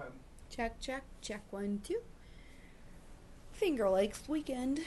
ahead. Check, check, check 1, 2. Finger Lakes weekend.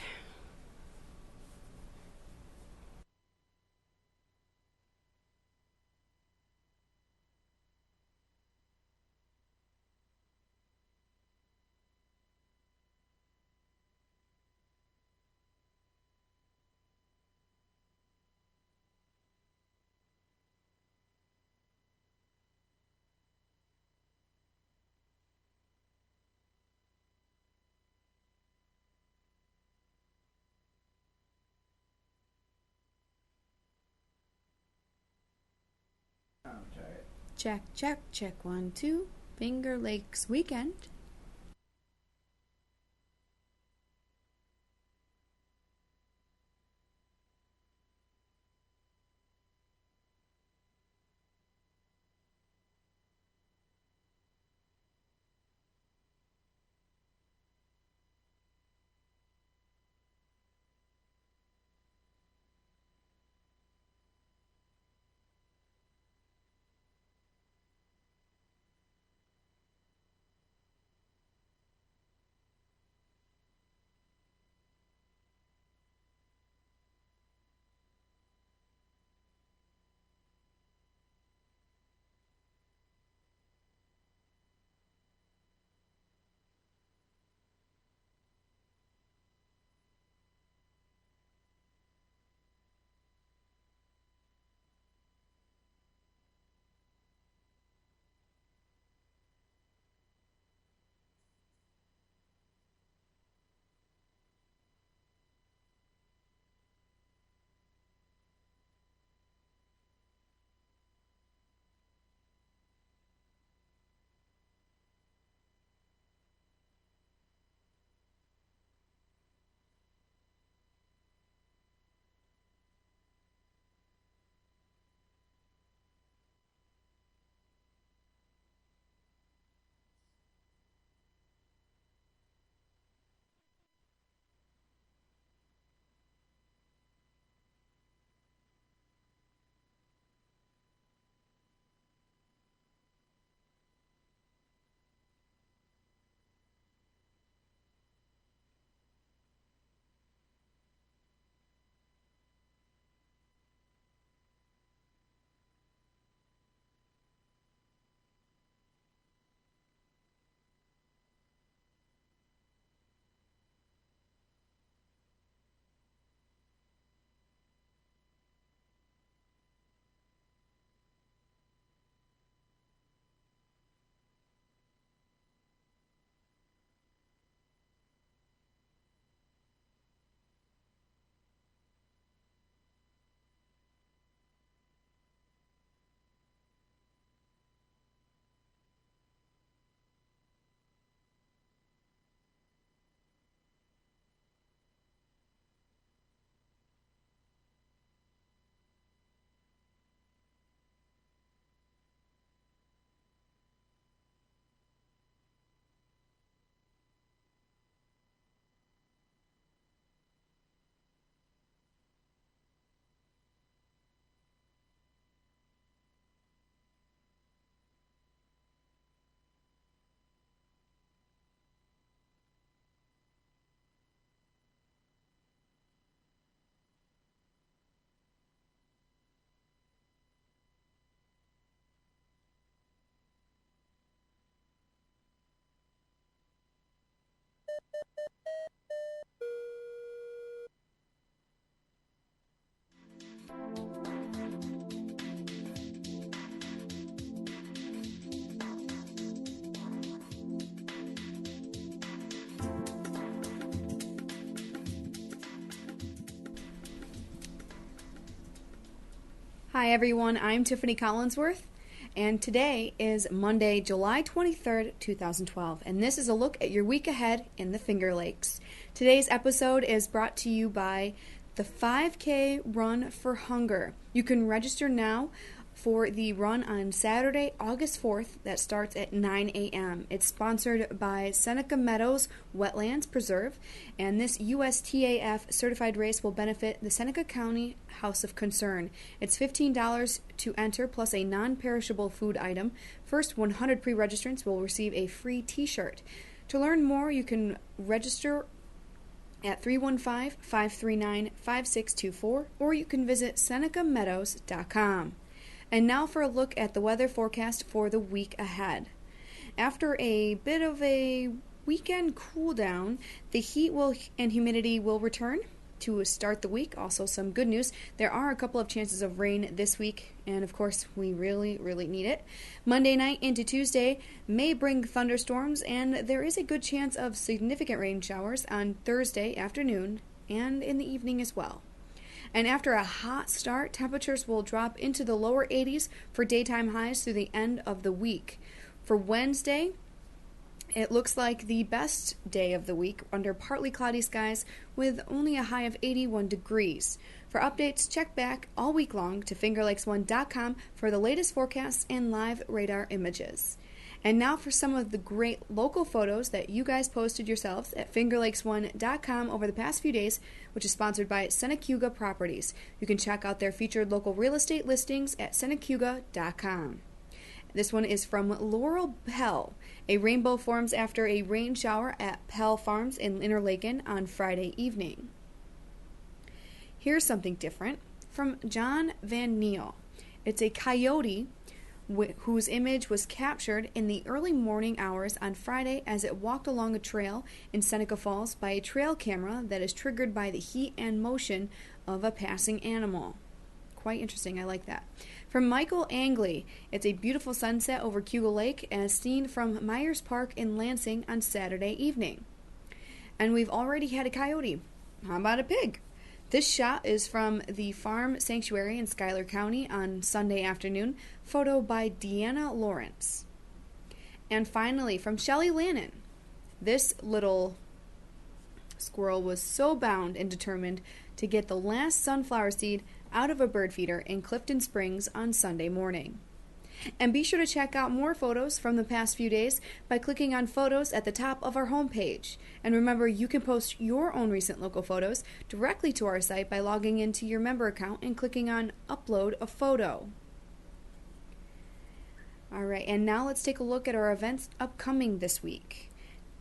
Okay. Check, check, check 1, 2. Finger Lakes weekend. Hi everyone, I'm Tiffany Collinsworth, and today is Monday, July 23rd, 2012, and this is a look at your week ahead in the Finger Lakes. Today's episode is brought to you by the 5K Run for Hunger. You can register now for the run on Saturday, August 4th, that starts at 9 a.m. It's sponsored by Seneca Meadows Wetlands Preserve, and this USTAF certified race will benefit the Seneca County House of Concern. It's $15 to enter, plus a non-perishable food item. First 100 pre-registrants will receive a free t-shirt. To learn more, you can register at 315-539-5624, or you can visit senecameadows.com. And now for a look at the weather forecast for the week ahead. After a bit of a weekend cool down, the heat and humidity will return to start the week. Also some good news, there are a couple of chances of rain this week, and of course we really need it. Monday night into Tuesday may bring thunderstorms, and there is a good chance of significant rain showers on Thursday afternoon and in the evening as well. And after a hot start, temperatures will drop into the lower 80s for daytime highs through the end of the week. For Wednesday, it looks like the best day of the week under partly cloudy skies with only a high of 81 degrees. For updates, check back all week long to fingerlakes1.com for the latest forecasts and live radar images. And now for some of the great local photos that you guys posted yourselves at fingerlakes1.com over the past few days, which is sponsored by Senecuga Properties. You can check out their featured local real estate listings at senecuga.com. This one is from Laurel Pell. A rainbow forms after a rain shower at Pell Farms in Interlaken on Friday evening. Here's something different from John Van Neel. It's a coyote whose image was captured in the early morning hours on Friday as it walked along a trail in Seneca Falls by a trail camera that is triggered by the heat and motion of a passing animal. Quite interesting, I like that. From Michael Angley, it's a beautiful sunset over Kugel Lake as seen from Myers Park in Lansing on Saturday evening. And we've already had a coyote. How about a pig? This shot is from the Farm Sanctuary in Schuyler County on Sunday afternoon, photo by Deanna Lawrence. And finally, from Shelley Lannon, this little squirrel was so bound and determined to get the last sunflower seed out of a bird feeder in Clifton Springs on Sunday morning. And be sure to check out more photos from the past few days by clicking on photos at the top of our homepage. And remember, you can post your own recent local photos directly to our site by logging into your member account and clicking on Upload a Photo. Alright, and now let's take a look at our events upcoming this week.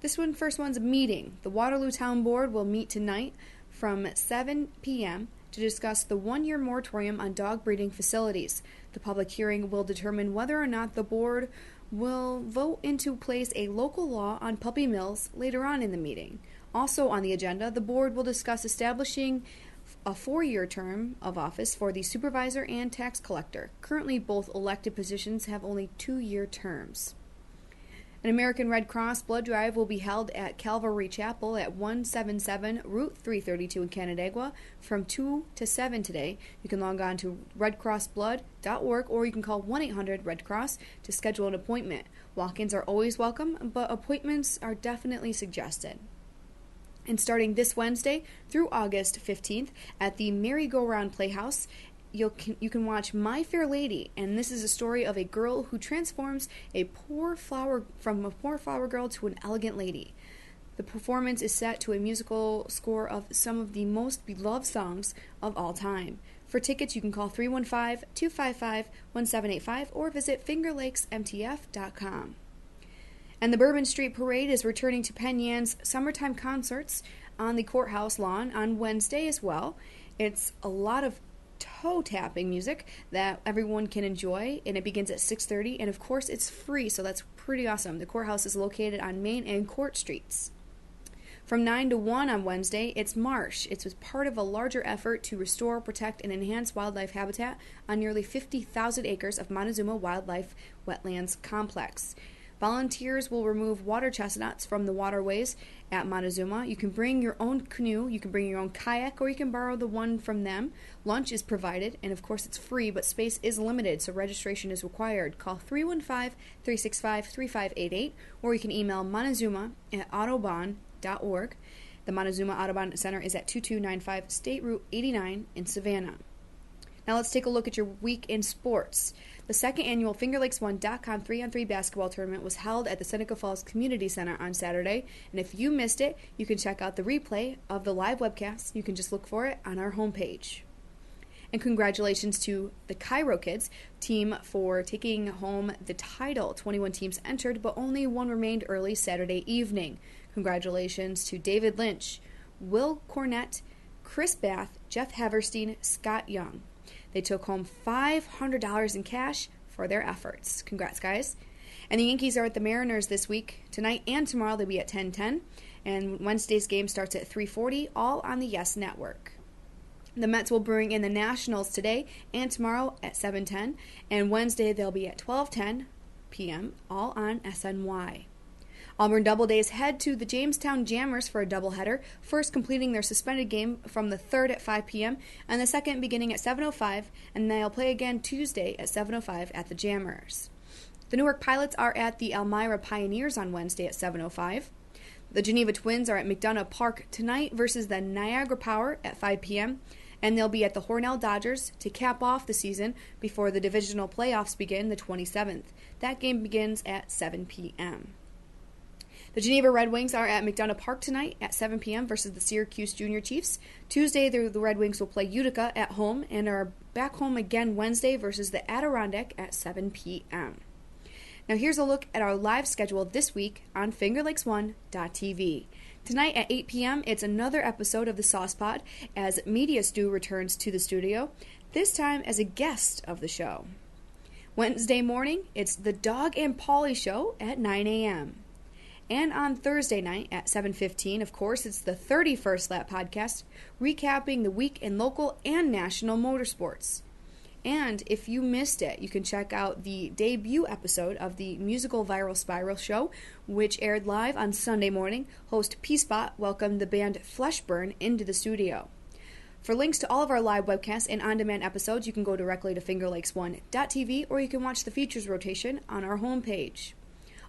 First one's a meeting. The Waterloo Town Board will meet tonight from 7 p.m. to discuss the one-year moratorium on dog breeding facilities. The public hearing will determine whether or not the board will vote into place a local law on puppy mills later on in the meeting. Also on the agenda, the board will discuss establishing a 4-year term of office for the supervisor and tax collector. Currently, both elected positions have only 2-year terms. An American Red Cross blood drive will be held at Calvary Chapel at 177 Route 332 in Canandaigua from 2 to 7 today. You can log on to redcrossblood.org or you can call 1-800-RED-CROSS to schedule an appointment. Walk-ins are always welcome, but appointments are definitely suggested. And starting this Wednesday through August 15th at the Merry-Go-Round Playhouse, you can watch My Fair Lady, and this is a story of a girl who transforms from a poor flower girl to an elegant lady. The performance is set to a musical score of some of the most beloved songs of all time. For tickets, you can call 315-255-1785 or visit fingerlakesmtf.com. And the Bourbon Street Parade is returning to Penn Yan's summertime concerts on the courthouse lawn on Wednesday as well. It's a lot of toe-tapping music that everyone can enjoy, and it begins at 6:30, and of course it's free, so that's pretty awesome. The courthouse is located on Main and Court Streets. From 9 to 1 on Wednesday, it's Marsh. It's part of a larger effort to restore, protect, and enhance wildlife habitat on nearly 50,000 acres of Montezuma Wildlife Wetlands Complex. Volunteers will remove water chestnuts from the waterways at Montezuma. You can bring your own canoe, you can bring your own kayak, or you can borrow the one from them. Lunch is provided, and of course it's free, but space is limited, so registration is required. Call 315-365-3588, or you can email montezuma@autobahn.org. The Montezuma Audubon Center is at 2295 State Route 89 in Savannah. Now let's take a look at your week in sports. The second annual FingerLakes1.com 3-on-3 basketball tournament was held at the Seneca Falls Community Center on Saturday, and if you missed it, you can check out the replay of the live webcast. You can just look for it on our homepage. And congratulations to the Cairo Kids team for taking home the title. 21 teams entered, but only one remained early Saturday evening. Congratulations to David Lynch, Will Cornett, Chris Bath, Jeff Haverstein, Scott Young. They took home $500 in cash for their efforts. Congrats, guys. And the Yankees are at the Mariners this week. Tonight and tomorrow they'll be at 10:10. And Wednesday's game starts at 3:40, all on the Yes Network. The Mets will bring in the Nationals today and tomorrow at 7:10. And Wednesday they'll be at 12:10 p.m., all on SNY. Auburn Doubledays head to the Jamestown Jammers for a doubleheader, first completing their suspended game from the 3rd at 5 p.m. and the second beginning at 7:05, and they'll play again Tuesday at 7:05 at the Jammers. The Newark Pilots are at the Elmira Pioneers on Wednesday at 7:05. The Geneva Twins are at McDonough Park tonight versus the Niagara Power at 5 p.m., and they'll be at the Hornell Dodgers to cap off the season before the divisional playoffs begin the 27th. That game begins at 7 p.m. The Geneva Red Wings are at McDonough Park tonight at 7 p.m. versus the Syracuse Junior Chiefs. Tuesday, the Red Wings will play Utica at home and are back home again Wednesday versus the Adirondack at 7 p.m. Now here's a look at our live schedule this week on FingerLakes1.tv. Tonight at 8 p.m., it's another episode of the Sauce Pod as Media Stew returns to the studio, this time as a guest of the show. Wednesday morning, it's the Dog and Polly Show at 9 a.m. And on Thursday night at 7:15, of course, it's the 31st Lap Podcast, recapping the week in local and national motorsports. And if you missed it, you can check out the debut episode of the musical Viral Spiral Show, which aired live on Sunday morning. Host P-Spot welcomed the band Fleshburn into the studio. For links to all of our live webcasts and on-demand episodes, you can go directly to FingerLakes1.tv, or you can watch the features rotation on our homepage.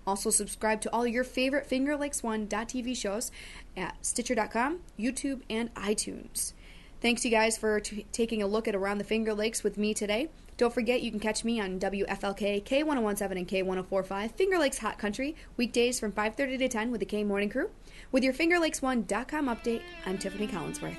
Also, subscribe to all your favorite FingerLakes1.tv shows at Stitcher.com, YouTube, and iTunes. Thanks, you guys, for taking a look at Around the Finger Lakes with me today. Don't forget, you can catch me on WFLK, K1017, and K1045, Finger Lakes Hot Country, weekdays from 5:30 to 10 with the K Morning Crew. With your FingerLakes1.com update, I'm Tiffany Collinsworth.